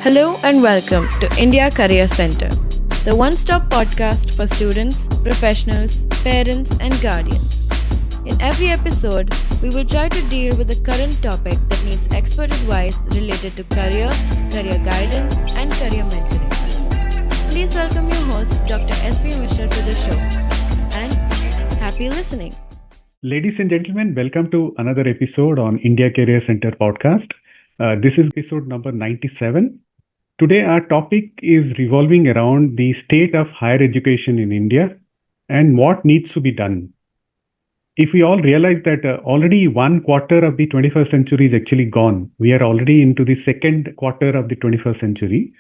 Hello and welcome to India Career Center, the one-stop podcast for students, professionals, parents and guardians. In every episode, we will try to deal with a current topic that needs expert advice related to career guidance and career mentoring. Please welcome your host, Dr. S.P. Mishra to the show and happy listening. Ladies and gentlemen, welcome to another episode on India Career Center podcast. This is episode number 97. Today, our topic is revolving around the state of higher education in India and what needs to be done. If we all realize that already one quarter of the 21st century is actually gone, we are already into the second quarter of the 21st century,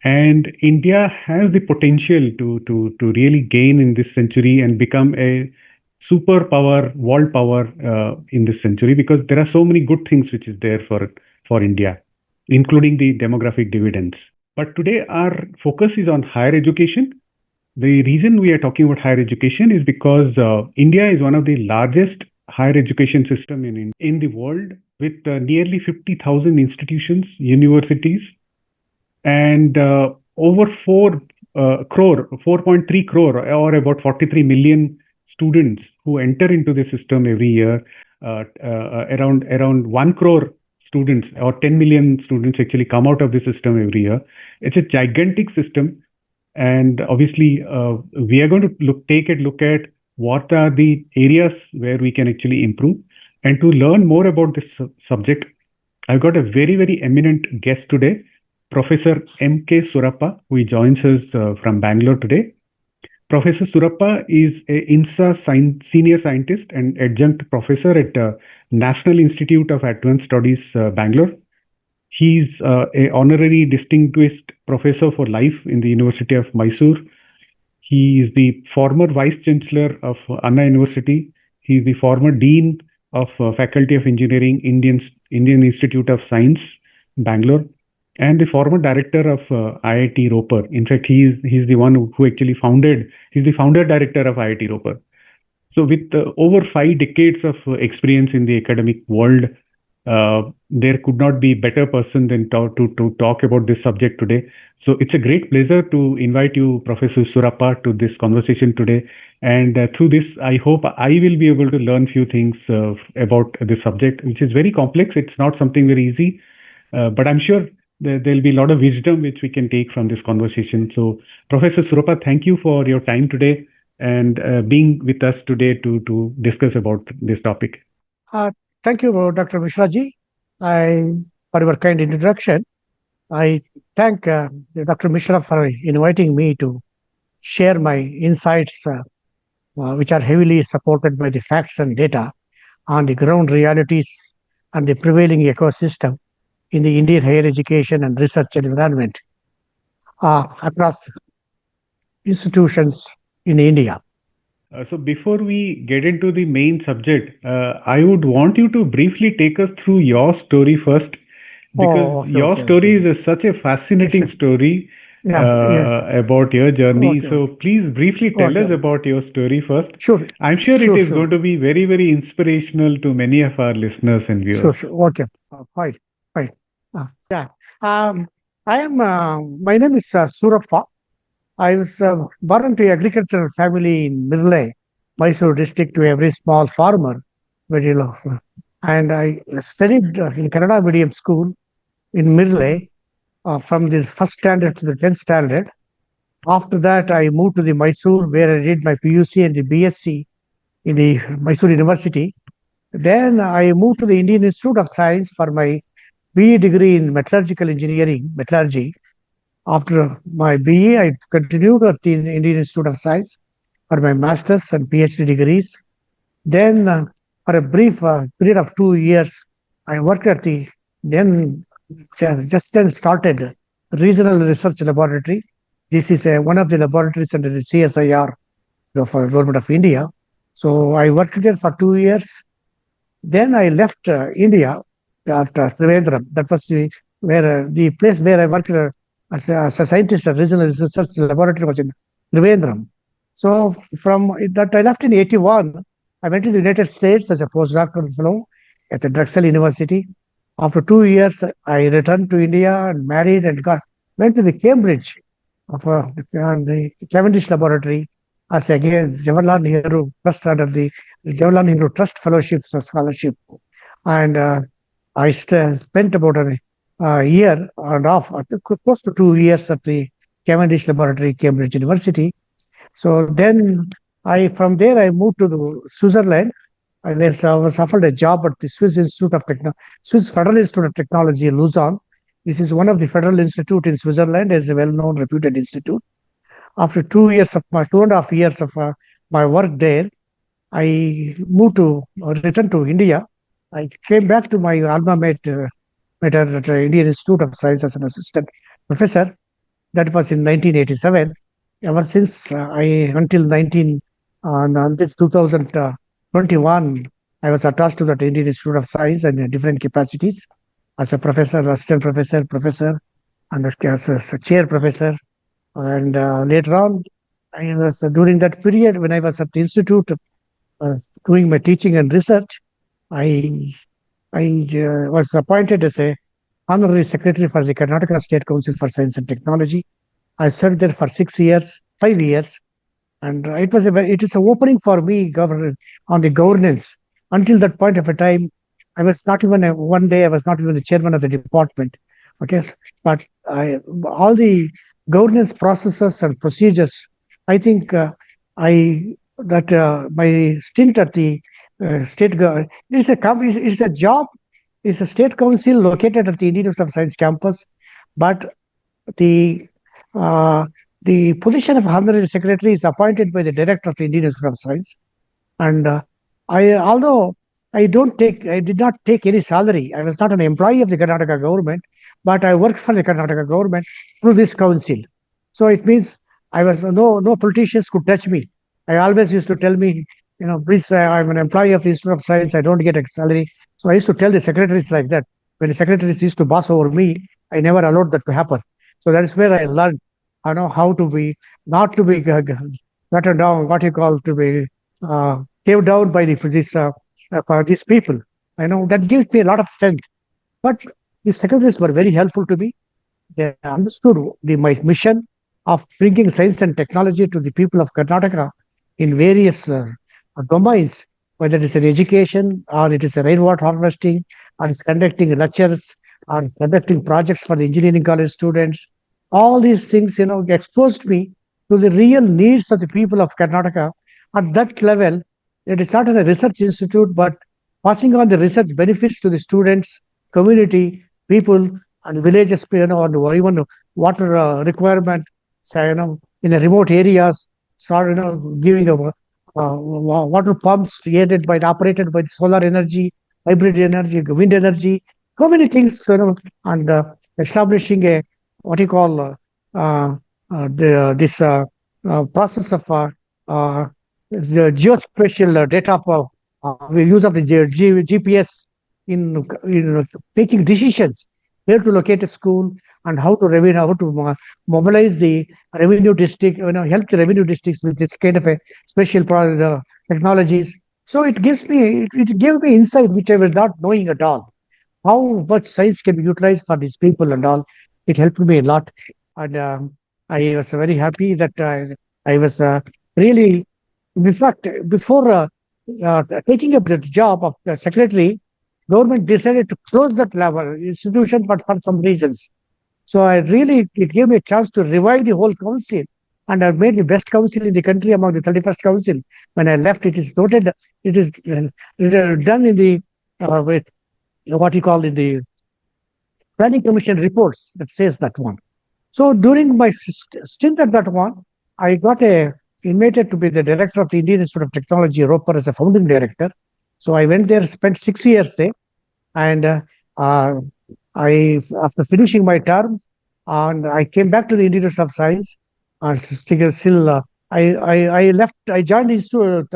and India has the potential to really gain in this century and become a superpower, world power in this century, because there are so many good things which is there for India, including the demographic dividends. But today our focus is on higher education. The reason we are talking about higher education is because India is one of the largest higher education system in the world, with nearly 50,000 institutions, universities, and over 4.3 crore, or about 43 million students who enter into the system every year. Around 1 crore students or 10 million students actually come out of the system every year. It's a gigantic system, and obviously we are going to take a look at what are the areas where we can actually improve. And to learn more about this subject, I've got a very, very eminent guest today, Professor M.K. Surappa, who joins us from Bangalore today. Professor Surappa is a INSA senior scientist and adjunct professor at National Institute of Advanced Studies, Bangalore. He's an honorary distinguished professor for life in the University of Mysore. He is the former vice chancellor of Anna University. He is the former dean of Faculty of Engineering, Indian Institute of Science, Bangalore, and the former director of IIT Ropar. In fact, he's the one who actually he's the founder director of IIT Ropar. So with over 5 decades of experience in the academic world, there could not be a better person than to talk about this subject today. So it's a great pleasure to invite you, Professor Surappa, to this conversation today. And through this, I hope I will be able to learn few things about this subject, which is very complex. It's not something very easy, but I'm sure there'll be a lot of wisdom which we can take from this conversation. So, Professor Surappa, thank you for your time today and being with us today to discuss about this topic. Thank you, Dr. Mishraji, for your kind introduction. I thank Dr. Mishra for inviting me to share my insights, which are heavily supported by the facts and data on the ground realities and the prevailing ecosystem in the Indian higher education and research environment across institutions in India. So before we get into the main subject, I would want you to briefly take us through your story first, because your story is such a fascinating story about your journey. So please briefly tell us about your story first. Sure. I'm sure it is going to be very, very inspirational to many of our listeners and viewers. Sure. Okay. Fine. My name is Surappa. I was born into an agricultural family in Mirle, Mysore district, to a very small farmer, and I studied in Kannada medium school in Mirle from the first standard to the 10th standard. After that, I moved to the Mysore, where I did my PUC and the BSc in the Mysore University. Then I moved to the Indian Institute of Science for my BE degree in metallurgical engineering, metallurgy. After my BE, I continued at the Indian Institute of Science for my master's and PhD degrees. Then, for a brief period of 2 years, I worked at the then started regional research laboratory. This is one of the laboratories under the CSIR of Government of India. So I worked there for 2 years. Then I left India at Trivandrum. That was the place where I worked as a scientist at regional research laboratory was in Trivandrum. So from that, I left in 81. I went to the United States as a postdoctoral fellow at the Drexel University. After 2 years, I returned to India and married and went to the Cambridge of the Cavendish Laboratory as again Jawaharlal Nehru Trust under the Jawaharlal Nehru Trust Fellowship Scholarship. And I spent about a year and a half, close to 2 years at the Cavendish Laboratory, Cambridge University. So then from there, I moved to Switzerland. I was offered a job at the Swiss Federal Institute of Technology in Lausanne. This is one of the federal institute in Switzerland. It's a well-known, reputed institute. After 2 years of my 2.5 years of my work there, I returned to India. I came back to my alma mater at the Indian Institute of Science as an assistant professor. That was in 1987. Ever since until 2021, I was attached to the Indian Institute of Science in different capacities as a professor, assistant professor, professor, and as a chair professor. And later on, I was during that period when I was at the institute doing my teaching and research, I I was appointed as a honorary secretary for the Karnataka State Council for Science and Technology. I served there for 6 years, 5 years, and it is an opening for me on the governance. Until that point of a time, I was not even one day I was not even the chairman of the department. Okay, but all the governance processes and procedures, I think I that my stint at the it's a job. It's a state council located at the Indian Institute of Science campus, but the uh, the position of honorary secretary is appointed by the director of the Indian Institute of Science. And although I did not take any salary. I was not an employee of the Karnataka government, but I worked for the Karnataka government through this council. So it means I was no politicians could touch me. I always used to tell me, please, I'm an employee of the Institute of Science. I don't get a salary. So I used to tell the secretaries like that. When the secretaries used to boss over me, I never allowed that to happen. So that is where I learned, how to be not to be gotten down, what you call to be caved down by these people. I know that gives me a lot of strength. But the secretaries were very helpful to me. They understood my mission of bringing science and technology to the people of Karnataka in various domains, whether it is in education or it is a rainwater harvesting, or it's conducting lectures or conducting projects for the engineering college students. All these things, exposed me to the real needs of the people of Karnataka. At that level, it is not a research institute, but passing on the research benefits to the students, community, people, and villages, or even water requirement, so, in a remote areas, start, giving water pumps operated by the solar energy, hybrid energy, wind energy, so many things, and establishing a what you call this process of the geospatial data for use of the GPS in taking decisions where to locate a school and how to mobilize the revenue district, help the revenue districts with this kind of a special technologies. So it gave me insight which I was not knowing at all. How much science can be utilized for these people and all. It helped me a lot, and I was very happy that I was really, in fact, before taking up the job of the secretary, government decided to close that level institution, but for some reasons. So it gave me a chance to revive the whole council, and I made the best council in the country among the 31st council. When I left, it is noted, it is done in the with what you call in the planning commission reports that says that one. So during my stint at that one, I got invited to be the director of the Indian Institute of Technology, Roper, as a founding director. So I went there, spent 6 years there, and after finishing my term, and I came back to the Indian Institute of Science. I left. I joined the institute,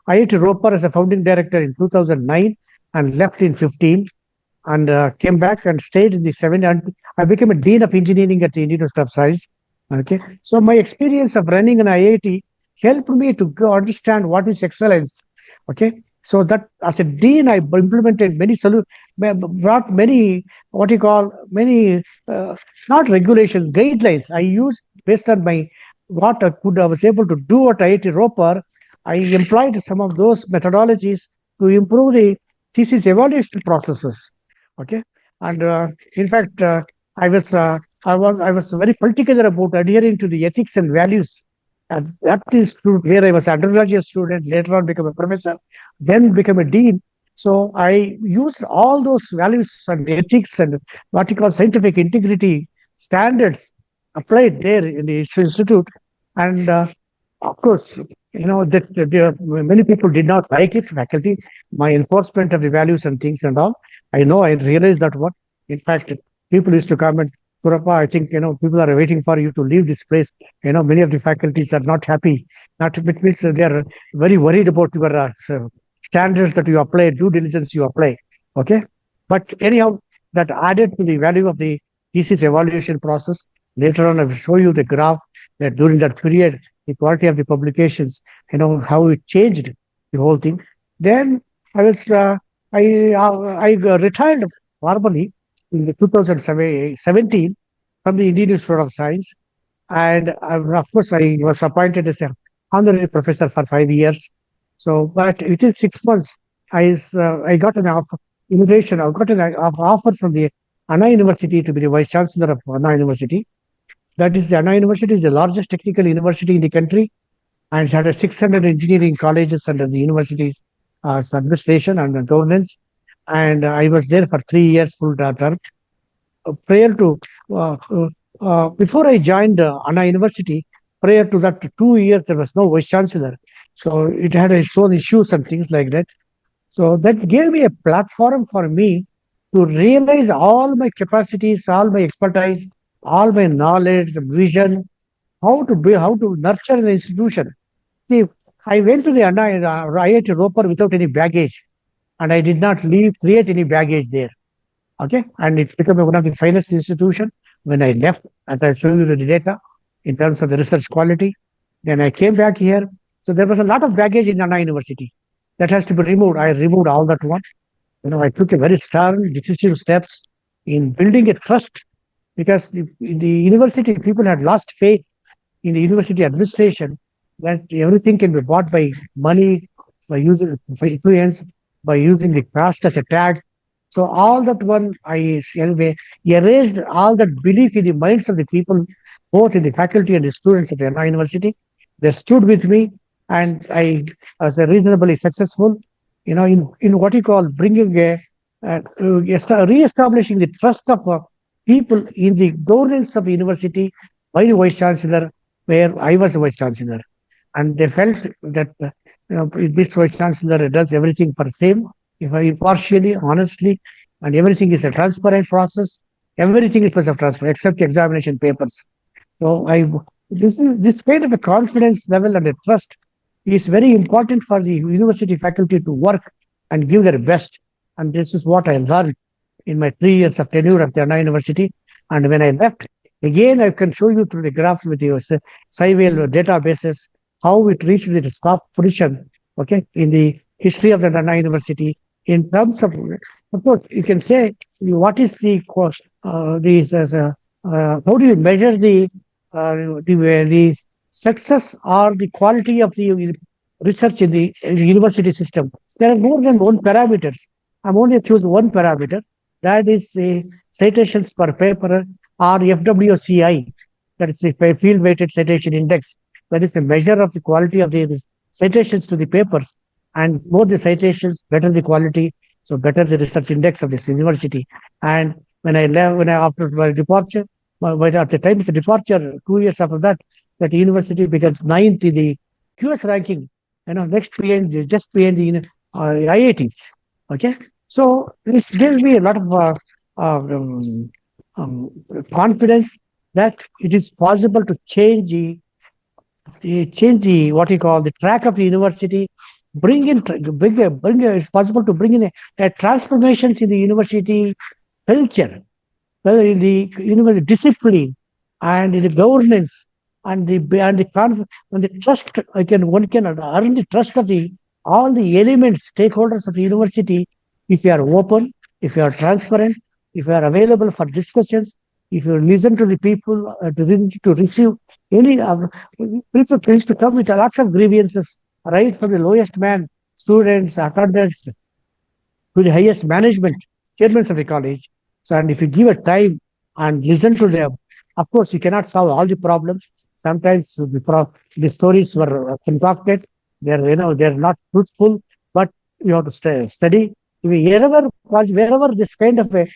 IIT Roper, as a founding director in 2009, and left in 15, and came back and stayed in the 7. And I became a dean of engineering at the Indian Institute of Science. Okay, so my experience of running an IIT helped me to understand what is excellence. Okay, So that as a dean, I implemented many brought many what you call many not regulations, guidelines. I used based on my what I was able to do at IIT Roper. I employed some of those methodologies to improve the thesis evaluation processes. Okay, and in fact, I was very particular about adhering to the ethics and values. And that is where I was undergraduate student, later on become a professor, then become a dean. So I used all those values and ethics and what you call scientific integrity standards applied there in the institute. And of course, that there many people did not like it, faculty, my enforcement of the values and things and all. I realized that what, in fact, people used to comment, Surappa, I think, people are waiting for you to leave this place. Many of the faculties are not happy. Not, it means they are very worried about your standards that you apply, due diligence you apply. Okay. But anyhow, that added to the value of the thesis evaluation process. Later on, I will show you the graph that during that period, the quality of the publications, how it changed the whole thing. Then I was, I retired formally in the 2017 from the Indian Institute of Science. And of course, I was appointed as an honorary professor for 5 years. So, but within 6 months, I got an invitation. I got an offer from the Anna University to be the vice chancellor of Anna University. That is, the Anna University is the largest technical university in the country, and it had 600 engineering colleges under the university administration and governance. And I was there for 3 years full term. Prior to before I joined Anna University, prior to that 2 years, there was no vice chancellor, so it had its own issues and things like that. So that gave me a platform for me to realize all my capacities, all my expertise, all my knowledge, vision, how to nurture an institution. See, I went to the IIT Roper without any baggage, and I did not create any baggage there. Okay, and it's become one of the finest institution. When I left, and I showed you the data in terms of the research quality, then I came back here. So there was a lot of baggage in Anna University that has to be removed. I removed all that one. I took a very strong, decisive steps in building a trust, because in the university people had lost faith in the university administration, that everything can be bought by money, by influence, by using the caste as a tag. So all that one, I anyway erased all that belief in the minds of the people, both in the faculty and the students at the Anna University. They stood with me, and I was reasonably successful. In what you call bringing re-establishing the trust of people in the governance of the university by the vice chancellor, where I was the vice chancellor, and they felt that this vice chancellor does everything for same, if I impartially, honestly, and everything is a transparent process. Everything is transparent except the examination papers. So this kind of a confidence level and a trust is very important for the university faculty to work and give their best. And this is what I learned in my 3 years of tenure at the Anna University. And when I left, again, I can show you through the graph with your Civil databases how it reached the top position, okay, in the history of the Anna University. In terms of course, you can say what is the cost, these as a how do you measure the success or the quality of the research in the university system? There are more than one parameters. I'm only choose one parameter, that is citations per paper, or FWCI, that is the field weighted citation index. That is a measure of the quality of the citations to the papers, and more the citations, better the quality, so better the research index of this university. And when I left, after my departure, at the time of the departure, 2 years after that, that university becomes ninth in the QS ranking. Next behind, just behind the IITs. Okay, so this gives me a lot of um, confidence that it is possible to change the what you call the track of the university, it's possible to bring in a transformations in the university culture, whether in the university discipline and in the governance and the trust. One can earn the trust of the all the elements, stakeholders of the university, if you are open, if you are transparent, if you are available for discussions, if you listen to the people, to receive any people tends to come with lots of grievances, right from the lowest man, students, attendants, to the highest management, chairmen of the college. So, and if you give a time and listen to them, of course, you cannot solve all the problems. Sometimes the stories were concocted. They're not truthful, but you have to study. Wherever this kind of a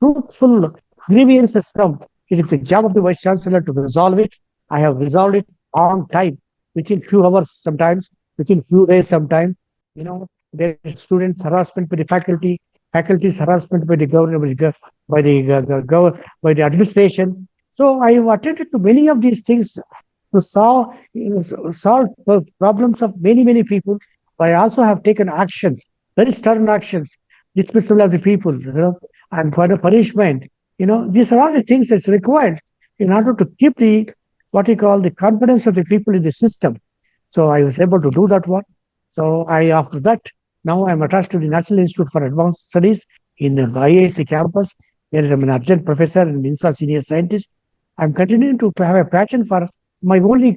truthful grievances come, it is the job of the vice chancellor to resolve it. I have resolved it on time, within few hours sometimes, within few days sometimes. There is students harassment by the faculty, faculty's harassment by the government, by the administration. So I have attended to many of these things to solve problems of many people. But I also have taken actions, very stern actions, dismissal of the people, and for the punishment. These are all the things that's required in order to keep the what you call the confidence of the people in the system. So I was able to do that one. So after that, now I'm attached to the National Institute for Advanced Studies in the IISc campus, where I'm an adjunct professor and INSA senior scientist. I'm continuing to have a passion for my only.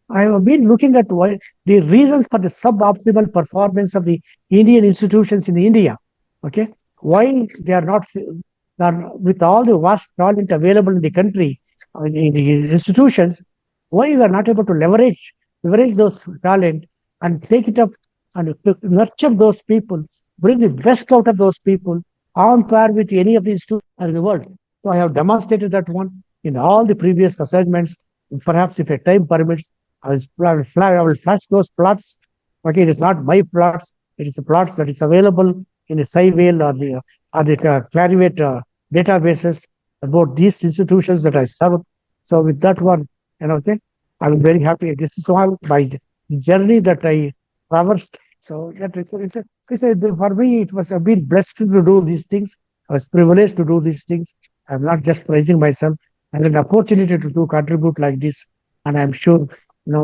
I have been looking at the reasons for the suboptimal performance of the Indian institutions in India. Okay, why they are not, with all the vast talent available in the country, in the institutions, why we are not able to leverage those talent and take it up and nurture those people, bring the best out of those people on par with any of the institutions in the world. So I have demonstrated that one in all the previous assignments. Perhaps if a time permits, I will flash those plots. Okay, it is not my plots. It is a plots that is available in the SciVale or the Clarivate databases about these institutions that I serve. So with that one, okay, I'm very happy. This is all my journey that I traversed. So that for me, it was a bit blessed to do these things. I was privileged to do these things. I'm not just praising myself. I had an opportunity to do contribute like this, and I'm sure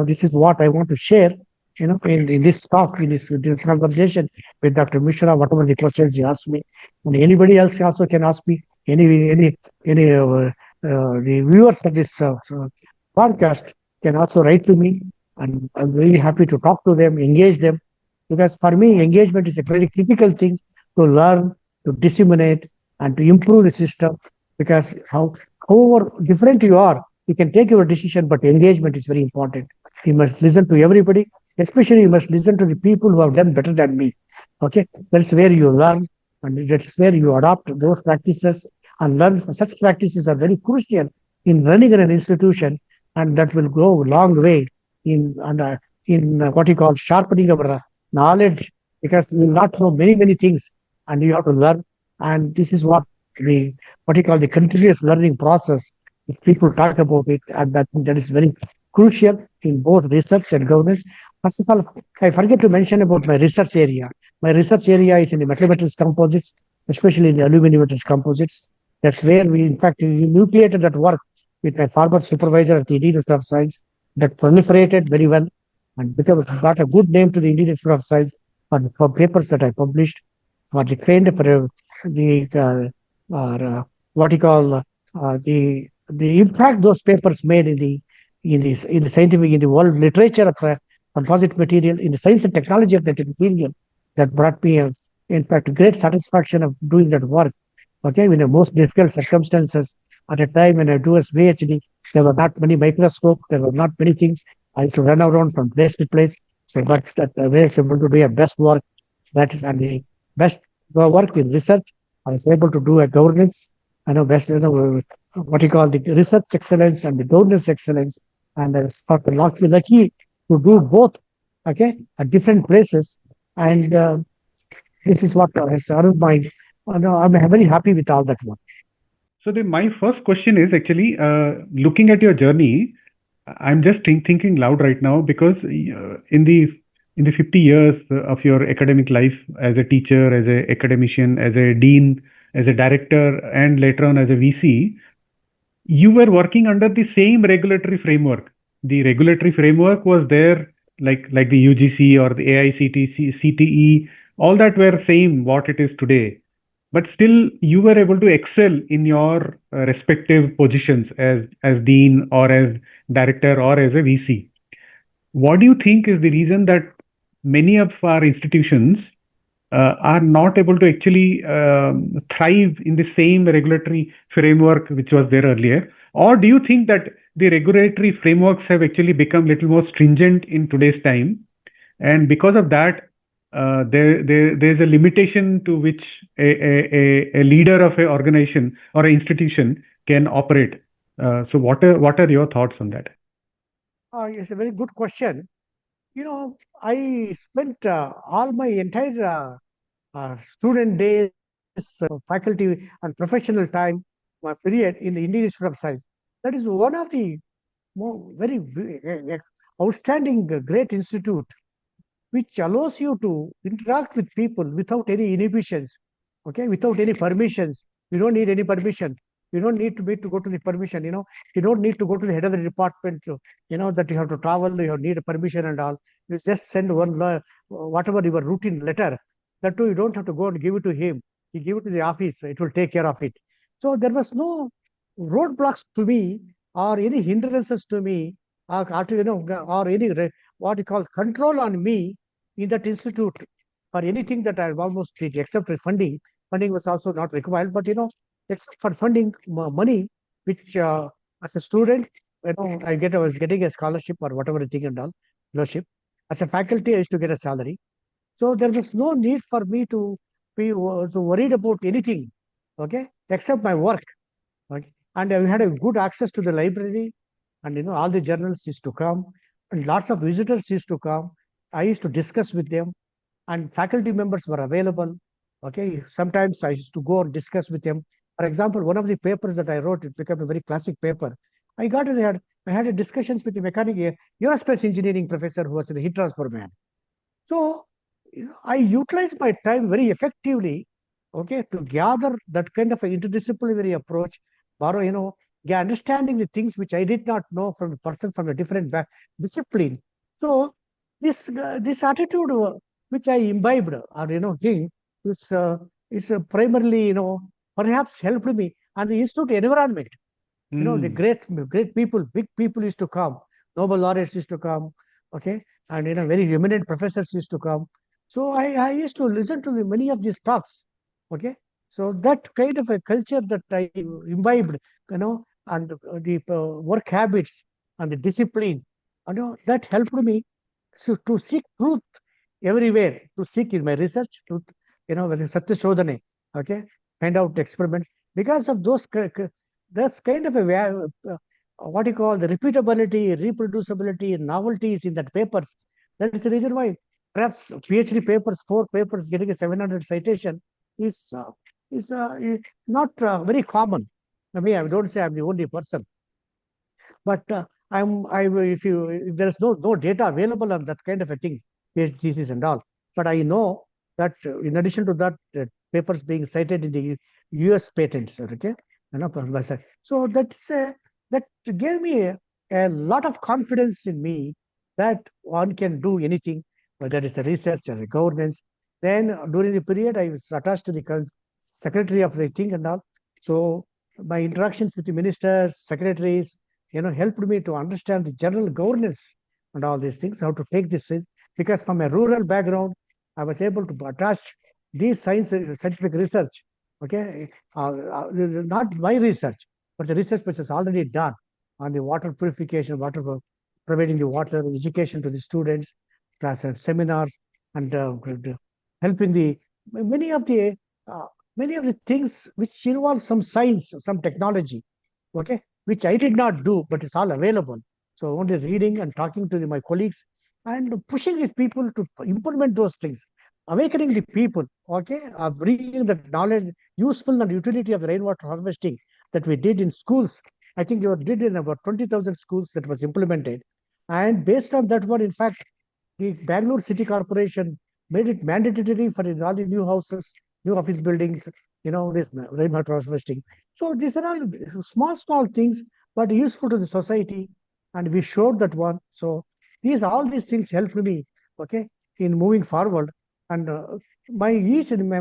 this is what I want to share. In this talk, in this conversation with Dr. Mishra, whatever the questions you ask me, and anybody else also can ask me any the viewers of this podcast can also write to me, and I'm really happy to talk to them, engage them, because for me, engagement is a very critical thing to learn, to disseminate, and to improve the system. Because however different you are, you can take your decision, but engagement is very important. You must listen to everybody, especially you must listen to the people who have done better than me. Okay, that's where you learn, and that's where you adopt those practices and learn. Such practices are very crucial in running an institution, and that will go a long way in what you call sharpening our knowledge, because you will not know many things, and you have to learn. And this is what you call the continuous learning process. If people talk about it, and that is very crucial in both research and governance. First of all, I forget to mention about my research area. My research area is in the metal metals composites, especially in the aluminum metals composites. That's where we, in fact, nucleated that work with my former supervisor at the Indian Institute of Science. That proliferated very well and got a good name to the Indian Institute of Science for papers that I published, for the kind of what you call the impact those papers made in the scientific, in the world literature of composite material, in the science and technology of that material. That brought me in fact great satisfaction of doing that work. Okay, in the most difficult circumstances, at a time when I do a PhD, there were not many microscopes, there were not many things. I used to run around from place to place. So but that I was able to do a best work, that is, and the best work in research. I was able to do a governance. I know best, what you call the research excellence and the governance excellence. And I was lucky to do both, okay, at different places. And this is what has served my. No, I'm very happy with all that one. So my first question is actually looking at your journey. I'm just thinking loud right now because in the 50 years of your academic life as a teacher, as an academician, as a dean, as a director, and later on as a VC, you were working under the same regulatory framework. The regulatory framework was there like the UGC or the AICTC, CTE, all that were same what it is today. But still, you were able to excel in your respective positions as dean or as director or as a VC. What do you think is the reason that many of our institutions are not able to actually thrive in the same regulatory framework which was there earlier? Or do you think that the regulatory frameworks have actually become little more stringent in today's time, and because of that, there's a limitation to which a leader of an organization or an institution can operate? So what are your thoughts on that? It's a very good question. I spent all my entire student days, faculty, and professional time, my period in the Indian Institute of Science. That is one of the very outstanding, great institute which allows you to interact with people without any inhibitions, okay, without any permissions. You don't need any permission. You don't need to go to the permission. You don't need to go to the head of the department. That you have to travel. You need a permission and all. You just send one, whatever your routine letter. That too, you don't have to go and give it to him. You give it to the office. It will take care of it. So there was no roadblocks to me or any hindrances to me or any what you call control on me in that institute for anything that I almost did, except for funding. Funding was also not required, but except for funding money, which as a student, I was getting a scholarship or whatever thing and all, fellowship. As a faculty, I used to get a salary. So there was no need for me to be to worried about anything, okay, except my work. Okay. And we had a good access to the library, and all the journals used to come, and lots of visitors used to come. I used to discuss with them, and faculty members were available. Okay, sometimes I used to go and discuss with them. For example, one of the papers that I wrote, it became a very classic paper. I had a discussions with the aerospace engineering professor who was a heat transfer man. So I utilize my time very effectively, okay, to gather that kind of an interdisciplinary approach, borrow, understanding the things which I did not know from a person from a different discipline. So this attitude which I imbibed, or thing, is primarily, perhaps helped me, and the institute environment. The Hmm. great people, big people used to come, Nobel laureates used to come, okay, and very eminent professors used to come. So I used to listen to many of these talks, okay. So that kind of a culture that I imbibed, and the work habits and the discipline, that helped me to seek truth everywhere, to seek in my research truth, with the Satya Shodhane, okay, find out experiment. Because of that's kind of a what you call the repeatability, reproducibility, and novelties in that papers. That is the reason why perhaps PhD papers, 4 papers, getting a 700 citation is not very common. I mean, I don't say I'm the only person, but if there is no data available on that kind of a thing, PhDs and all. But I know that in addition to that, papers being cited in the US patents, okay, so that gave me a lot of confidence in me that one can do anything, whether it's a research or a governance. Then during the period, I was attached to the secretary of the thing and all. So my interactions with the ministers, secretaries, helped me to understand the general governance and all these things, how to take this in. Because from a rural background, I was able to attach these scientific research, okay, not my research, but the research which is already done on the water purification, providing the water education to the students, class seminars, and helping the many of the uh, many of the things which involve some science, some technology, okay, which I did not do, but it's all available. So only reading and talking to my colleagues and pushing the people to implement those things, awakening the people, okay, bringing the knowledge, useful and utility of the rainwater harvesting that we did in schools. I think you did in about 20,000 schools that was implemented. And based on that one, in fact, the Bangalore City Corporation made it mandatory for all the new houses, new office buildings, this rainwater harvesting. So these are all small, small things, but useful to the society. And we showed that one. So All these things helped me, okay, in moving forward. And my each and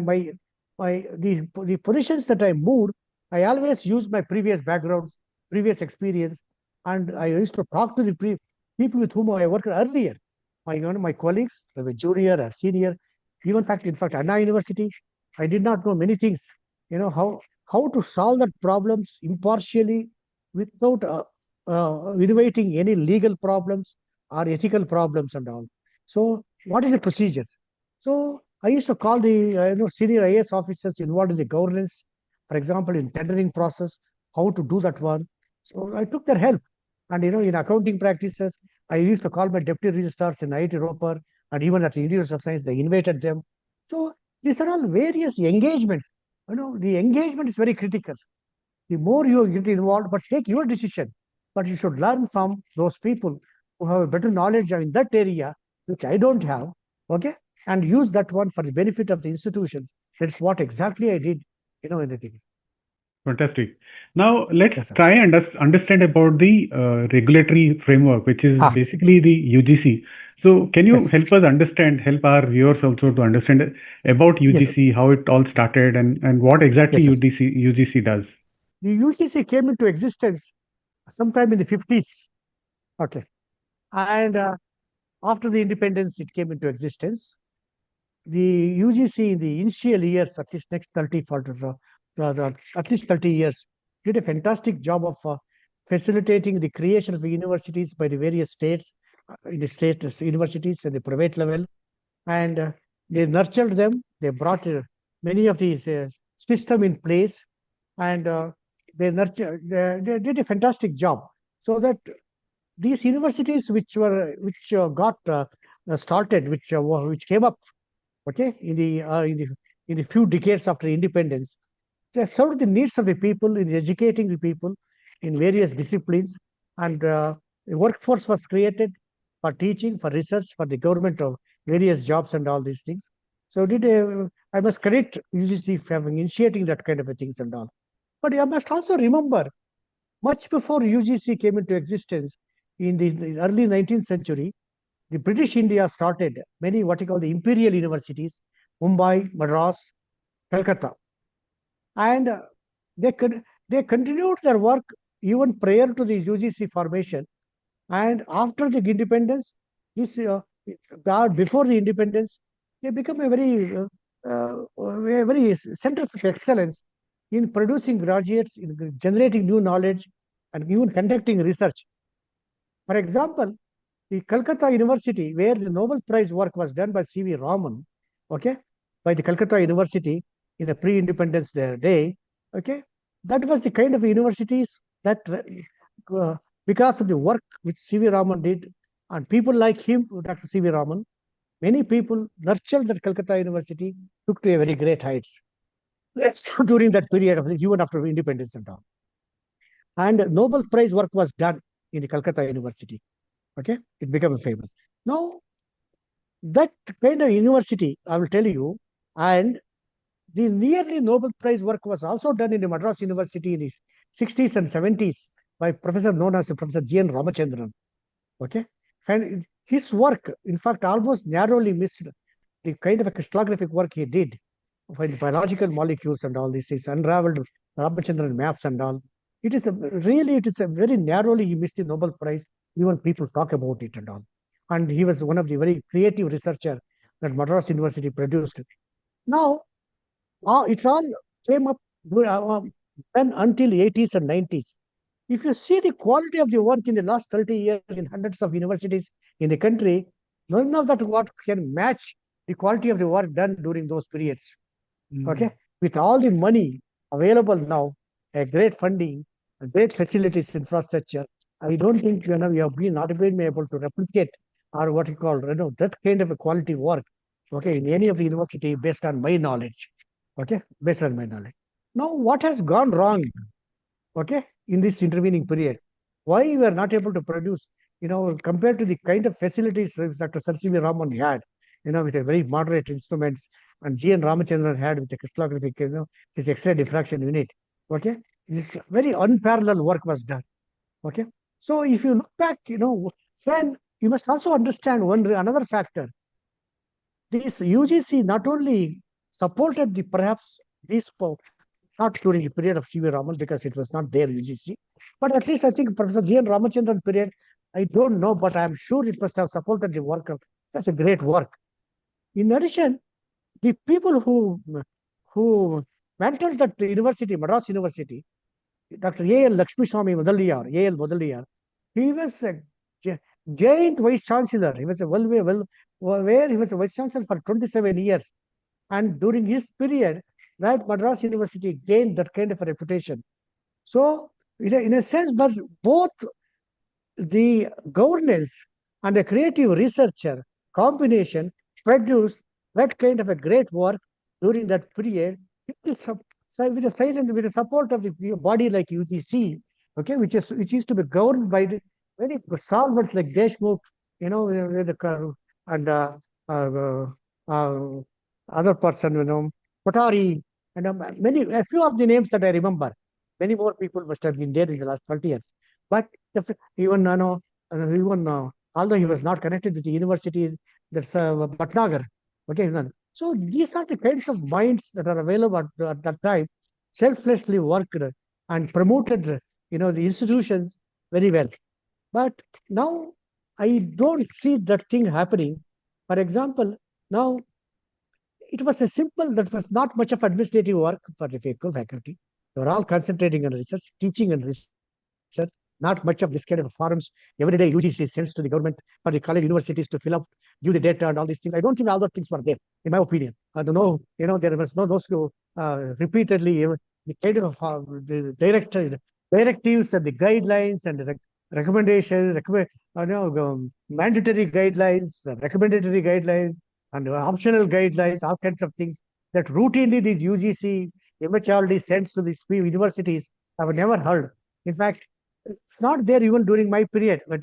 the positions that I moved, I always used my previous backgrounds, previous experience, and I used to talk to the people with whom I worked earlier. My colleagues, whether junior or senior, even in fact, Anna University, I did not know many things. How to solve that problems impartially without innovating any legal problems or ethical problems and all. So, what is the procedures? So, I used to call the senior IAS officers involved in the governance, for example, in tendering process, how to do that one. So, I took their help. And in accounting practices, I used to call my deputy registrars in IT Roper, and even at the University of Science, they invited them. So, these are all various engagements. The engagement is very critical. The more you get involved, but take your decision. But you should learn from those people who have a better knowledge in that area, which I don't have, okay, and use that one for the benefit of the institutions. That's what exactly I did, in the thing. Fantastic. Now let's Yes, sir. try and understand about the regulatory framework, which is Ah, basically the UGC. So can you yes, help us understand, help our viewers also to understand about yes, UGC, how it all started, and what exactly yes, yes. UGC does? The UGC came into existence sometime in the 50s, okay, and after the independence, it came into existence. The UGC in the initial years, at least next 30, 40, at least 30 years, did a fantastic job of facilitating the creation of the universities by the various states, in the state universities and the private level. And they nurtured them. They brought many of these system in place, and they did a fantastic job. So that these universities which got started, which came up, okay, in the few decades after independence, they served the needs of the people in educating the people in various disciplines, and a workforce was created for teaching, for research, for the government of various jobs and all these things. So I must credit UGC for having initiating that kind of a things and all. But I must also remember, much before UGC came into existence, in the early 19th century, the British India started many what you call the imperial universities, Mumbai, Madras, Calcutta, and they continued their work even prior to the UGC formation. And after the independence, this before the independence, they become a very centers of excellence in producing graduates, in generating new knowledge, and even conducting research. For example, the Calcutta University, where the Nobel Prize work was done by C.V. Raman, okay, by the Calcutta University in the pre-independence day, okay, that was the kind of universities that, because of the work which C.V. Raman did, and people like him, Dr. C.V. Raman, many people nurtured that Calcutta University, took to a very great heights during that period of even after independence and all. And Nobel Prize work was done in the Calcutta University. Okay, it became famous. Now, that kind of university, I will tell you, and the nearly Nobel Prize work was also done in the Madras University in the 60s and 70s by professor known as Professor G.N. Ramachandran. Okay, and his work, in fact, almost narrowly missed the kind of a crystallographic work he did for the biological molecules and all these things, unraveled Ramachandran maps and all. It is a very narrowly he missed the Nobel Prize. Even people talk about it and all. And he was one of the very creative researcher that Madras University produced. Now, it all came up then until 80s and 90s. If you see the quality of the work in the last 30 years in hundreds of universities in the country, none of that work can match the quality of the work done during those periods. Okay, with all the money available now, a great funding, a great facilities, infrastructure, I don't think we have been not been able to replicate or what you call that kind of a quality work. Okay, in any of the university based on my knowledge. Okay, based on my knowledge. Now, what has gone wrong? Okay, in this intervening period, why we are not able to produce, compared to the kind of facilities that Sir C.V. Raman had, with a very moderate instruments, and G.N. Ramachandran had with the crystallographic, his X-ray diffraction unit. Okay, this very unparalleled work was done. Okay, so if you look back, when you must also understand another factor. This UGC not only supported the perhaps this not during the period of C.V. Raman because it was not their UGC, but at least I think Professor G. N. Ramachandran period, I don't know, but I'm sure it must have supported the work of such a great work. In addition, the people who mentored that university, Madras University, Dr. A.L. Lakshmi Swami Mudaliyar, A.L. Mudaliyar, he was a giant vice chancellor. He was a where he was a vice chancellor for 27 years. And during his period, that Madras University gained that kind of a reputation. So, in a sense, but both the governance and a creative researcher combination produced that kind of a great work during that period. With the support of the body like UGC, okay, which is to be governed by the very stalwarts like Deshmukh, with and uh, uh, other person, Kothari, and a few of the names that I remember. Many more people must have been there in the last 30 years. But even, although he was not connected with the university, that's Bhatnagar. Okay, so these are the kinds of minds that are available at that time, selflessly worked and promoted, the institutions very well. But now I don't see that thing happening. For example, now it was a simple, that was not much of administrative work for the faculty. They were all concentrating on research, teaching and research, not much of this kind of forums. Every day UGC sends to the government or the college universities to fill up, give the data and all these things. I don't think all those things were there, in my opinion. I don't know, there was no those who repeatedly the kind of the directives and the guidelines and the recommendations, mandatory guidelines, recommendatory guidelines, and optional guidelines, all kinds of things that routinely these UGC, MHRD sends to these universities. I've never heard. In fact, it's not there even during my period. But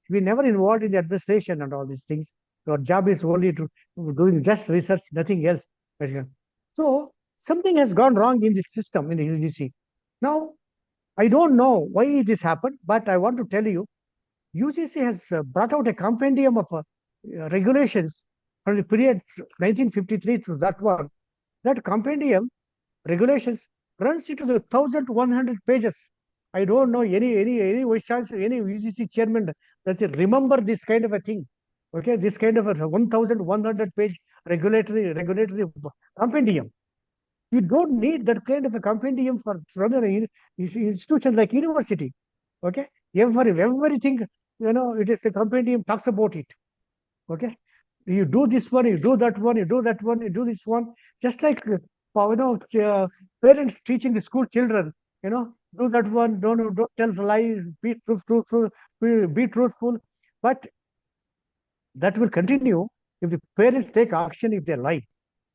we never involved in the administration and all these things. Our job is only to doing just research, nothing else. So something has gone wrong in this system in the UGC. Now, I don't know why this happened, but I want to tell you, UGC has brought out a compendium of regulations from the period 1953 to that one. That compendium regulations runs into the 1,100 pages. I don't know any vice chancellor, any UGC chairman does it remember this kind of a thing. Okay, this kind of a 1,100 page regulatory compendium. You don't need that kind of a compendium for an institution like university. Okay, everything, it is a compendium talks about it. Okay, you do this one, you do that one, you do that one, you do this one. Just like parents teaching the school children, do that one, don't tell lies, be truthful, be truthful. But that will continue if the parents take action if they lie.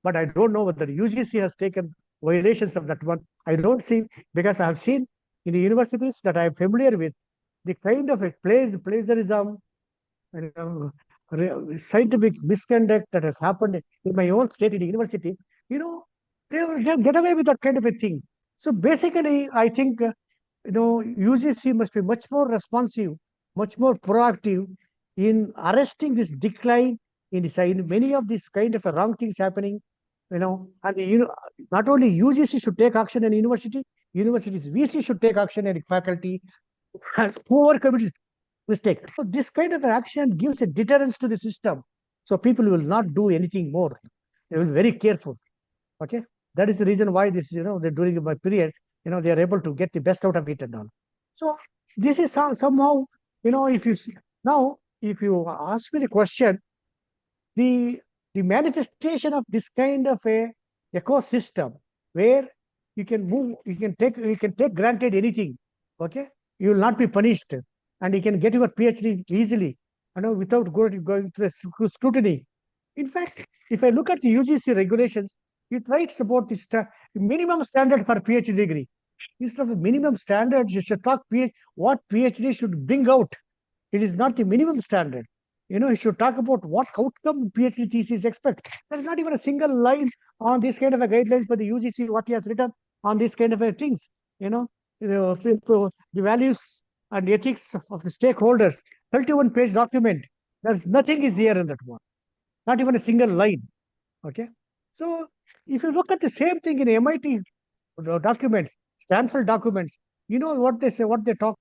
But I don't know whether UGC has taken violations of that one. I don't see, because I have seen in the universities that I am familiar with, the kind of a plagiarism, scientific misconduct that has happened in my own state in the university, they get away with that kind of a thing. So basically, I think, UGC must be much more responsive, much more proactive in arresting this decline in many of these kind of wrong things happening, and not only UGC should take action in universities, VC should take action in faculty, and whoever commits mistake. So this kind of action gives a deterrence to the system. So people will not do anything more. They will be very careful. Okay. That is the reason why this, they're during my period, they are able to get the best out of it and all. So this is somehow, if you ask me the question, the manifestation of this kind of a ecosystem where you can take granted anything, okay? You will not be punished, and you can get your PhD easily, without going through scrutiny. In fact, if I look at the UGC regulations, it writes about the minimum standard for PhD degree. Instead of minimum standards, you should talk what PhD should bring out. It is not the minimum standard. You should talk about what outcome PhD thesis expect. There is not even a single line on this kind of a guidelines for the UGC, what he has written on this kind of a things. The values and ethics of the stakeholders, 31-page document. There's nothing is here in that one. Not even a single line. Okay. So if you look at the same thing in MIT documents, Stanford documents, you know what they say, what they talk.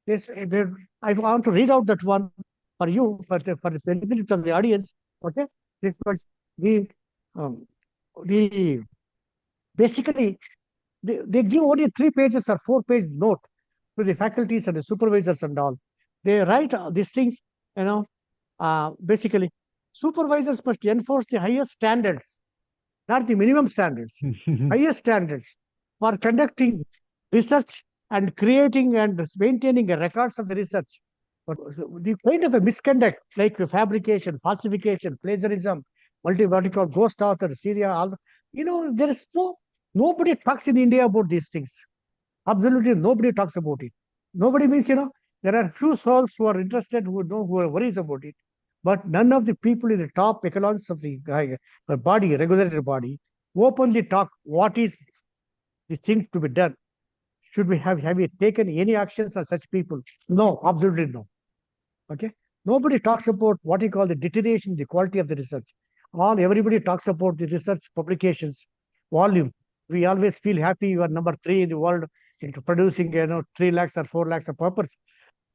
I want to read out that one for you, for the benefit of the audience. Okay. This was the, um, the basically, they give only 3 pages or 4 page note to the faculties and the supervisors and all. They write these things, you know, basically, supervisors must enforce the highest standards, not the minimum standards, highest standards for conducting research and creating and maintaining a records of the research. But the kind of a misconduct like fabrication, falsification, plagiarism, what you call ghost author, Syria, all there is nobody talks in India about these things. Absolutely nobody talks about it. Nobody means, there are few souls who are interested, who are worries about it. But none of the people in the top echelons of the body, regulated body, openly talk what is the thing to be done. Should we have you taken any actions on such people? No, absolutely no. Okay. Nobody talks about what you call the deterioration in the quality of the research. Everybody talks about the research publications volume. We always feel happy you are number 3 in the world into producing 3 lakhs or 4 lakhs of papers.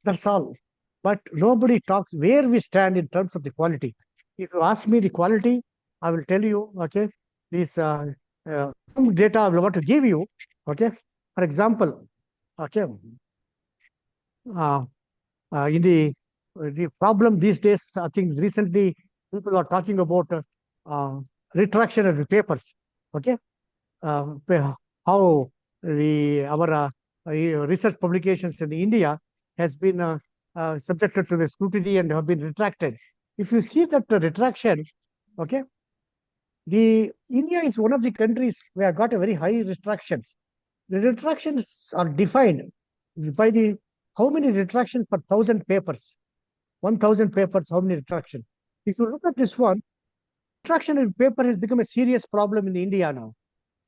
That's all. But nobody talks where we stand in terms of the quality. If you ask me the quality, I will tell you. Okay, these some data I will want to give you. Okay, for example, okay, uh, in the problem these days, I think recently people are talking about retraction of the papers. Okay, how the our research publications in India has been subjected to the scrutiny and have been retracted. If you see that the retraction, okay, the India is one of the countries where got a very high retractions. The retractions are defined by the how many retractions per 1,000 papers. 1,000 papers, how many retractions? If you look at this one, retraction in paper has become a serious problem in India now.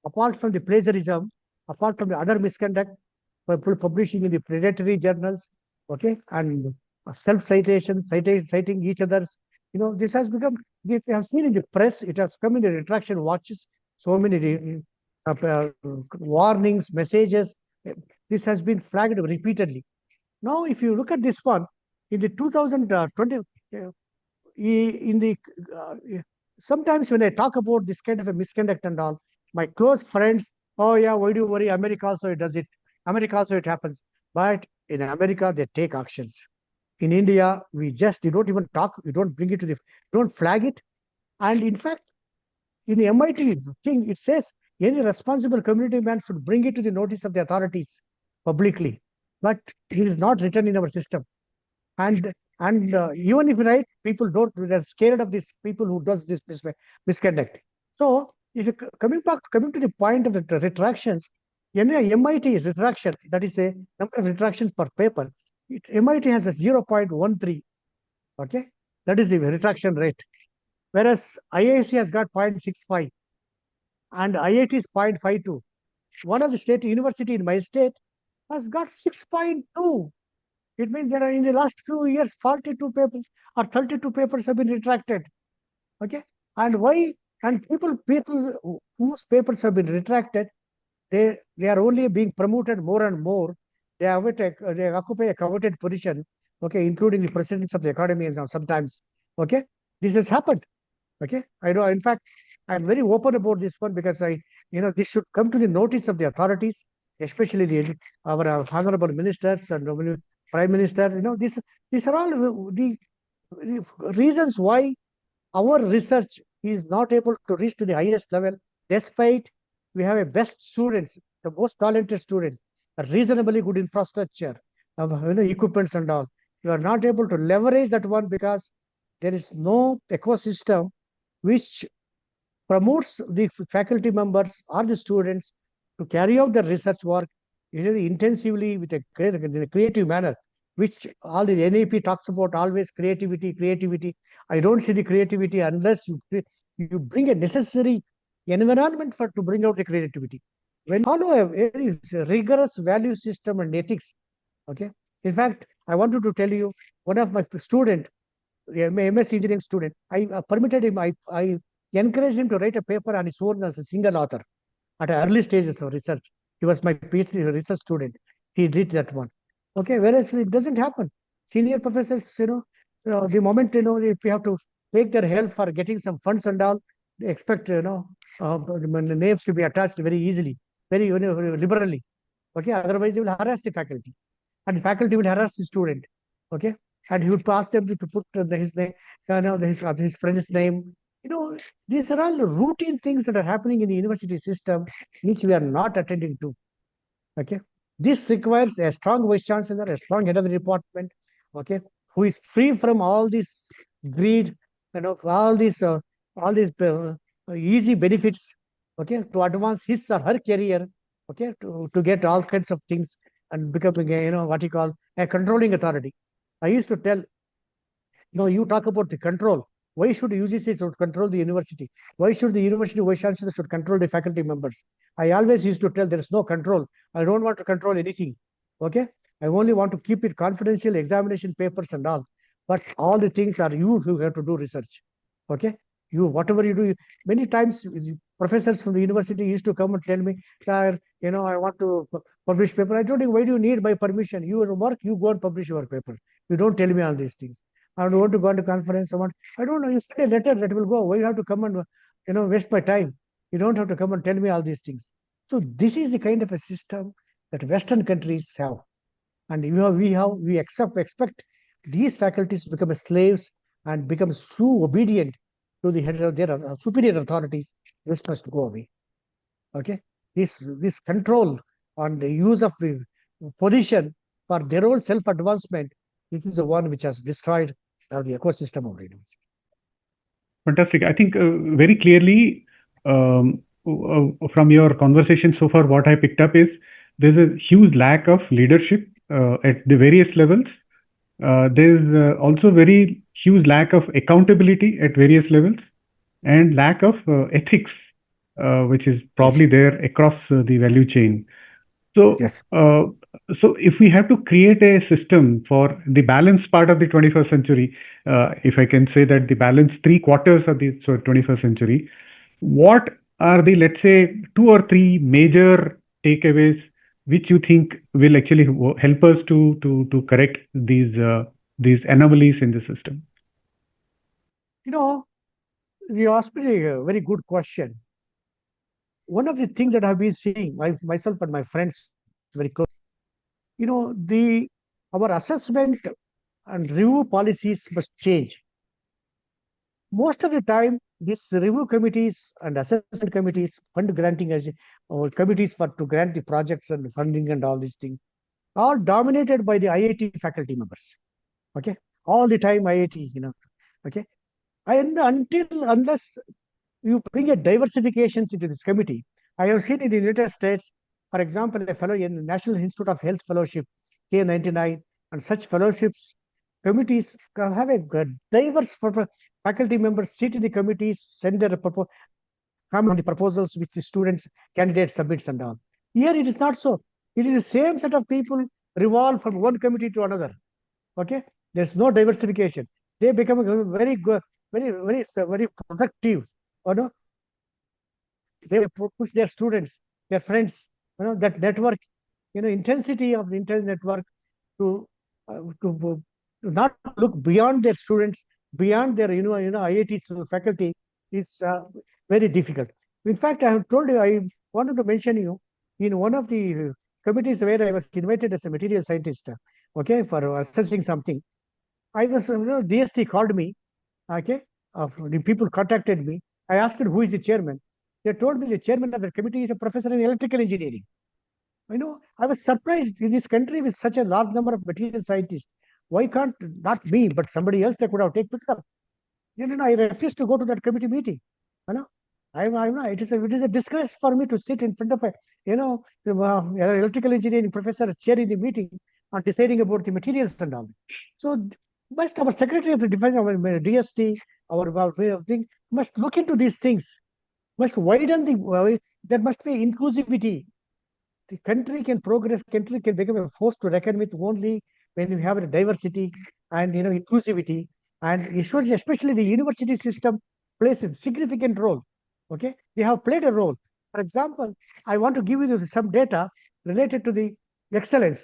Apart from the plagiarism, apart from the other misconduct, publishing in the predatory journals, okay, and self-citation, citing each other's, this has become, this I have seen in the press, it has come in the retraction watches, so many warnings, messages. This has been flagged repeatedly. Now, if you look at this one, in the 2020, in the sometimes when I talk about this kind of a misconduct and all, my close friends, oh yeah, why do you worry? America also it does it. America also it happens. But in America, they take actions. In India, you don't even talk, you don't bring it to the, don't flag it. And in fact, in the MIT thing, it says any responsible community man should bring it to the notice of the authorities publicly. But it is not written in our system. And even if right, people don't, they're scared of these people who does this misconduct. So if you coming to the point of the retractions, MIT retraction, that is a number of retractions per paper, MIT has a 0.13. Okay, that is the retraction rate, whereas IIC has got 0.65 and IIT is 0.52. One of the state university in my state has got 6.2. It means that in the last few years, 42 papers or 32 papers have been retracted. Okay. And why? And people whose papers have been retracted, they are only being promoted more and more. They occupy a coveted position, okay, including the presidents of the academy and sometimes. Okay. This has happened. Okay. I know, in fact, I'm very open about this one because this should come to the notice of the authorities, especially our honorable ministers and prime minister. These are all the reasons why our research is not able to reach to the highest level, despite we have a best students, the most talented students, a reasonably good infrastructure, equipments and all. You are not able to leverage that one because there is no ecosystem which promotes the faculty members or the students to carry out the research work intensively with a creative manner, which all the NAP talks about always creativity, creativity. I don't see the creativity unless you bring a necessary environment to bring out the creativity. When you follow a very rigorous value system and ethics, okay. In fact, I wanted to tell you one of my student. MS engineering student. I permitted him, I encouraged him to write a paper on his own as a single author at early stages of research. He was my PhD research student. He did that one. Okay, whereas it doesn't happen. Senior professors, the moment, if you have to take their help for getting some funds and all, they expect, the names to be attached very easily, very, liberally. Okay, otherwise they will harass the faculty, and the faculty will harass the student. Okay, and he would ask them to put his name, his friend's name. You know, these are all routine things that are happening in the university system, which we are not attending to. Okay, this requires a strong vice chancellor, a strong head of the department. Okay, who is free from all this greed, all these easy benefits. Okay, to advance his or her career. Okay, to get all kinds of things and becoming what you call a controlling authority. I used to tell, you talk about the control. Why should UGC should control the university? Why should the university vice chancellor should control the faculty members? I always used to tell there is no control. I don't want to control anything. Okay, I only want to keep it confidential, examination papers and all. But all the things are you who have to do research. Okay, you whatever you do. Many times professors from the university used to come and tell me, sir, I want to publish paper. I told him, why do you need my permission? You work, you go and publish your paper. You don't tell me all these things. I don't want to go to conference. I don't know. You send a letter that will go. Why you have to come and waste my time? You don't have to come and tell me all these things. So this is the kind of a system that Western countries have, and we expect these faculties to become slaves and become so obedient to the head of their superior authorities. This must go away. Okay, this control and the use of the position for their own self advancement. This is the one which has destroyed the ecosystem of the university. Fantastic. I think very clearly from your conversation so far, what I picked up is there's a huge lack of leadership at the various levels. There's also very huge lack of accountability at various levels and lack of ethics, which is probably there across the value chain. So, Yes. so if we have to create a system for the balanced part of the 21st century, if I can say that the balanced three quarters of the 21st century, what are the, let's say, two or three major takeaways which you think will actually help us to correct these anomalies in the system? You asked me a very good question. One of the things that I've been seeing myself and my friends very close, the our assessment and review policies must change. Most of the time, these review committees and assessment committees, fund granting as or committees for to grant the projects and funding and all these things, are dominated by the IIT faculty members. Okay, all the time IIT, Okay, and unless you bring a diversifications into this committee, I have seen in the United States, for example, a fellow in the National Institute of Health Fellowship, K99, and such fellowships committees have a diverse faculty members sit in the committees, send their comment on the proposals which the students, candidates submits and all. Here it is not so. It is the same set of people revolve from one committee to another. Okay, there's no diversification. They become very good, very productive. No, they push their students, their friends, that network, intensity of the internet network to not look beyond their students, beyond their IIT faculty is very difficult. In fact, I have told you, I wanted to mention you in one of the committees where I was invited as a material scientist. Okay, for assessing something. I was, DST called me. Okay, the people contacted me. I asked who is the chairman. They told me the chairman of the committee is a professor in electrical engineering. I was surprised in this country with such a large number of material scientists. Why can't not me, but somebody else they could have taken picked up? I refused to go to that committee meeting. You know, it is a disgrace for me to sit in front of a electrical engineering professor chairing the meeting and deciding about the materials and all. So must our secretary of the defense, our DST, our way of thing must look into these things. Must widen the there must be inclusivity. The country can progress, country can become a force to reckon with only when you have a diversity and inclusivity And especially the university system plays a significant role. Okay, they have played a role. For example, I want to give you some data related to the excellence.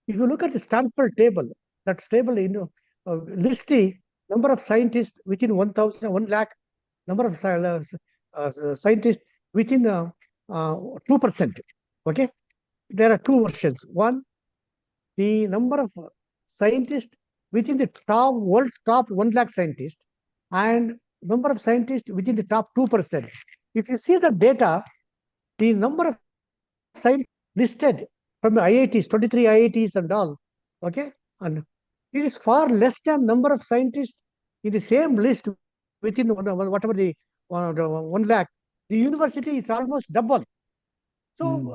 If you look at the Stanford table, that table, lists the number of scientists within 1,000, 1 lakh, number of scientists within 2%. Okay, there are two versions. One, the number of scientists within the world's top 1 lakh scientists, and number of scientists within the top 2%. If you see the data, the number of scientists listed from the IITs, 23 IITs and all, okay, and it is far less than number of scientists in the same list within whatever the 1 lakh. The university is almost double. So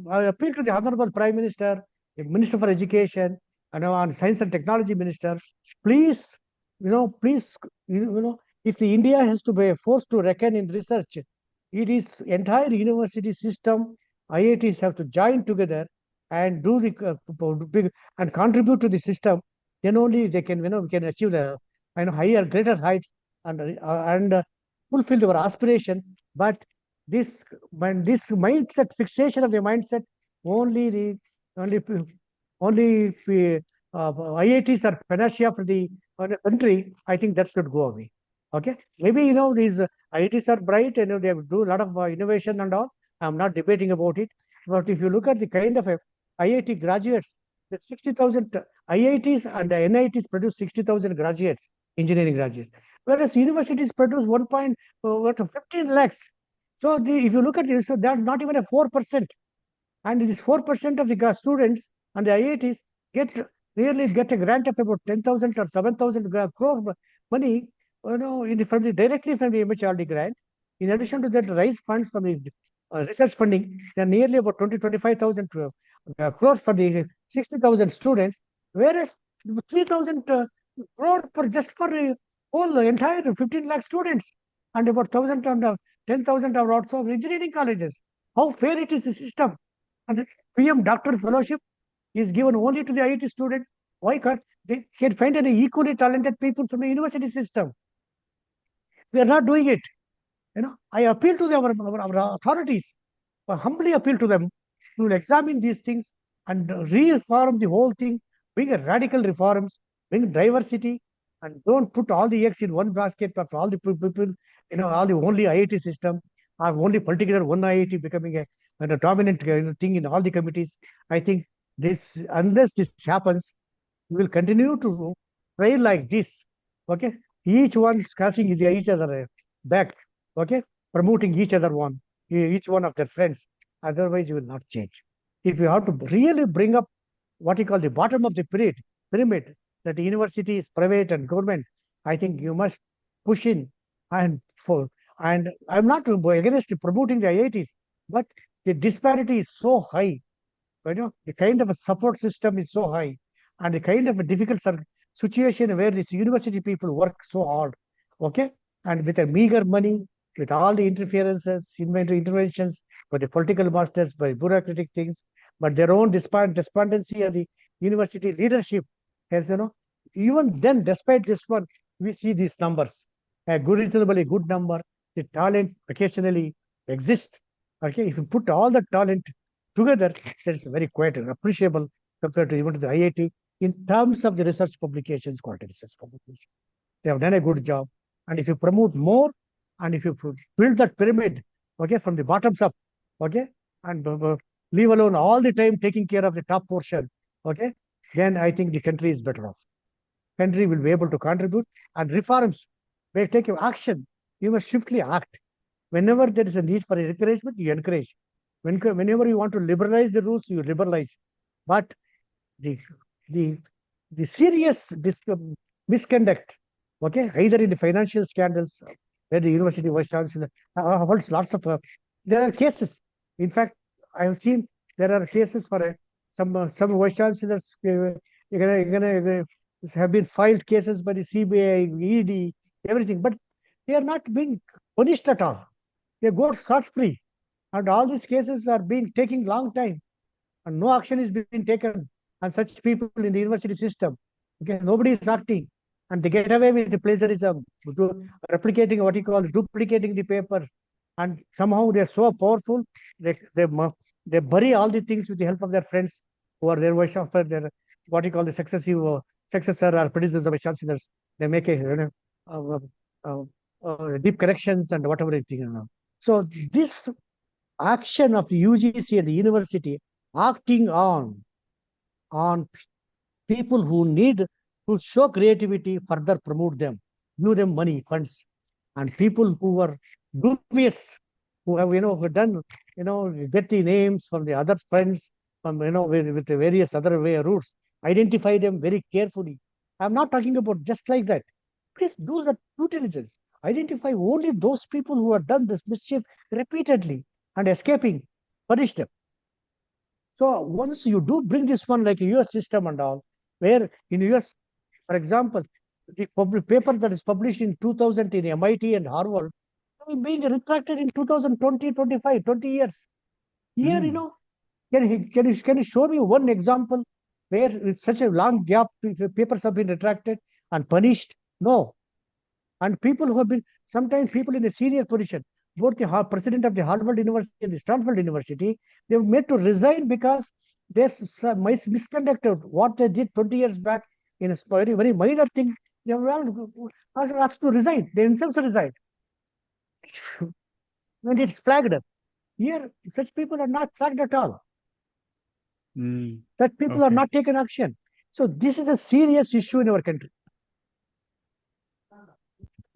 I appeal to the Honorable Prime Minister, the Minister for Education, and Science and Technology Minister, please, please, if the India has to be forced to reckon in research, it is entire university system. IITs have to join together and do the big and contribute to the system. Then only they can, we can achieve the higher, greater heights and fulfill our aspiration. But this this mindset, fixation of the mindset, only the only only IITs are panacea for the country. I think that should go away. Okay, maybe these IITs are bright and they do a lot of innovation and all. I'm not debating about it, but if you look at the kind of IIT graduates, that 60,000 IITs and NITs produce 60,000 graduates, engineering graduates, whereas universities produce 15 lakhs. So if you look at this, so that's not even a 4%. And this 4% of the students and the IITs get a grant of about 10,000 or 7,000 crore money, directly from the MHRD grant. In addition to that, raise funds from the research funding. There are nearly about 25,000 crores for the 60,000 students, whereas 3,000 crore for just for the whole entire 15 lakh students, and about 1,000 and 10,000 are also engineering colleges. How fair it is the system? And the PM Doctor Fellowship is given only to the IIT students. Why can't they can find any equally talented people from the university system? We are not doing it. I appeal to our authorities, I humbly appeal to them to examine these things and reform the whole thing, bring a radical reforms, bring diversity, and don't put all the eggs in one basket of all the people, all the only IIT system, or only particular one IIT becoming a dominant thing in all the committees. I think unless this happens, we will continue to try like this. Okay, each one scratching each other back. Okay, promoting each one of their friends. Otherwise, you will not change. If you have to really bring up what you call the bottom of the pyramid, that the university is private and government, I think you must push in and I'm not against promoting the IITs, but the disparity is so high. The kind of a support system is so high, and the kind of a difficult situation where these university people work so hard. Okay, and with a meager money, with all the interventions by the political masters, by bureaucratic things, but their own despondency of the university leadership has, even then, despite this one, we see these numbers. A reasonably good number. The talent occasionally exists. Okay, if you put all the talent together, that is very quite appreciable compared to even to the IIT in terms of the research publications, quality research publications. They have done a good job. And if you promote more, and if you build that pyramid, okay, from the bottoms up, okay, and leave alone all the time taking care of the top portion, okay, then I think the country is better off. Country will be able to contribute, and reforms may take action. You must swiftly act. Whenever there is a need for encouragement, you encourage. Whenever you want to liberalize the rules, you liberalize. But the the the serious misconduct, okay, either in the financial scandals where the university vice chancellor holds lots of there are cases. In fact, I have seen there are cases for some vice chancellors have been filed cases by the CBI, ED, everything, but they are not being punished at all. They go scot free, and all these cases are being taking long time, and no action is being taken on such people in the university system. Okay, nobody is acting, and they get away with the plagiarism, replicating what you call duplicating the papers, and somehow they're so powerful, they bury all the things with the help of their friends who are their vice of their what you call the successive successor or predecessor vice chancellors. They make a uh, uh, deep corrections and whatever they think. So this action of the UGC and the university acting on people who need to show creativity, further promote them, give them money, funds, and people who are dubious, who have who done get the names from the other friends, from with the various other way routes, identify them very carefully. I'm not talking about just like that. Please do the due diligence. Identify only those people who have done this mischief repeatedly and escaping, punish them. So once you do bring this one like a US system and all, where in US, for example, the public paper that is published in 2000 in MIT and Harvard being retracted in 2020, 25, 20 years. Here, can you show me one example where with such a long gap papers have been retracted and punished? No. And people who have been, sometimes people in a senior position, both the president of the Harvard University and the Stanford University, they were made to resign because there's misconduct of what they did 20 years back in a very, very minor thing. They were asked to resign. They themselves resigned. And it's flagged up. Here, such people are not flagged at all. Such people are not taken action. So this is a serious issue in our country.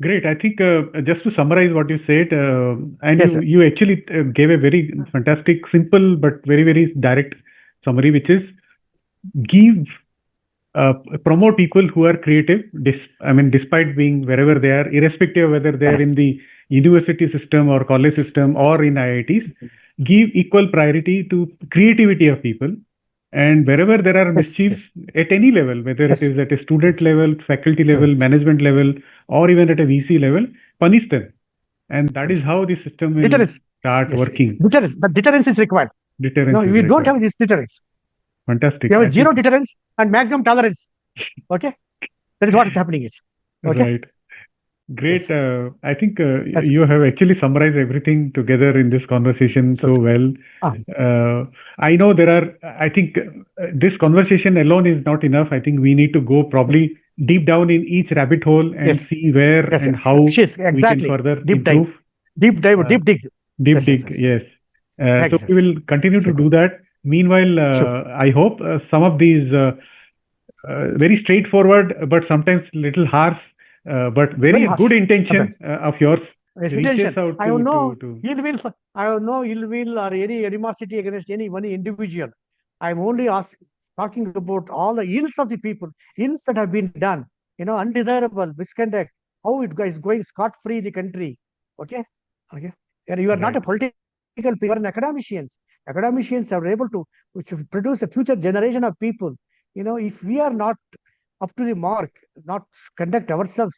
Great. I think just to summarize what you said, and Yes, you actually gave a very fantastic, simple, but very, very direct summary, which is promote people who are creative, despite being wherever they are, irrespective of whether they are in the university system or college system or in IITs, give equal priority to creativity of people. And wherever there are mischiefs at any level, whether it is at a student level, faculty level, management level, or even at a VC level, punish them. And that is how the system will start working. Deterrence. But deterrence is required. No, we don't have this deterrence. Fantastic. We have zero deterrence and maximum tolerance. Okay? That is what is happening. Okay? Right. Great. I think you have actually summarized everything together in this conversation so well. I know I think this conversation alone is not enough. I think we need to go probably deep down in each rabbit hole and see where and how we can further improve. Deep dig. Yes. So we will continue to do that. Meanwhile, I hope some of these very straightforward, but sometimes little harsh, but very good intention of yours reaches out I don't know ill will or any animosity against any one individual. I'm only talking about all the ills of the people, ills that have been done, undesirable misconduct, how it is going scot-free the country. Okay? And you are not a political people, you are academicians. Academicians are able to produce a future generation of people. If we are not up to the mark, not conduct ourselves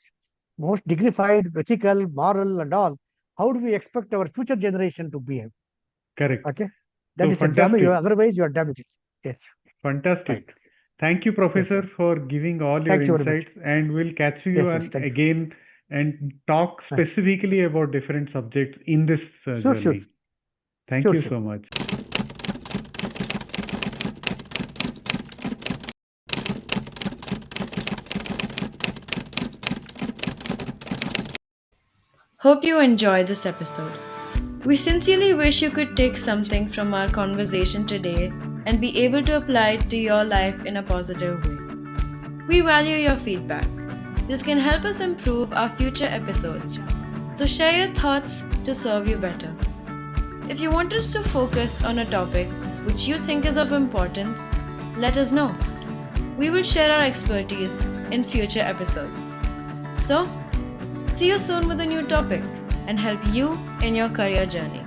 most dignified, ethical, moral, and all, how do we expect our future generation to behave? Correct. Okay, that is damage. Otherwise, you are damaged. Yes. Fantastic. Thank you, Professor, for giving all your insights, and we'll catch you again and talk specifically about different subjects in this journey. Sure. Thank you so much. Hope you enjoyed this episode. We sincerely wish you could take something from our conversation today and be able to apply it to your life in a positive way. We value your feedback. This can help us improve our future episodes. So share your thoughts to serve you better. If you want us to focus on a topic which you think is of importance, let us know. We will share our expertise in future episodes. So, see you soon with a new topic and help you in your career journey.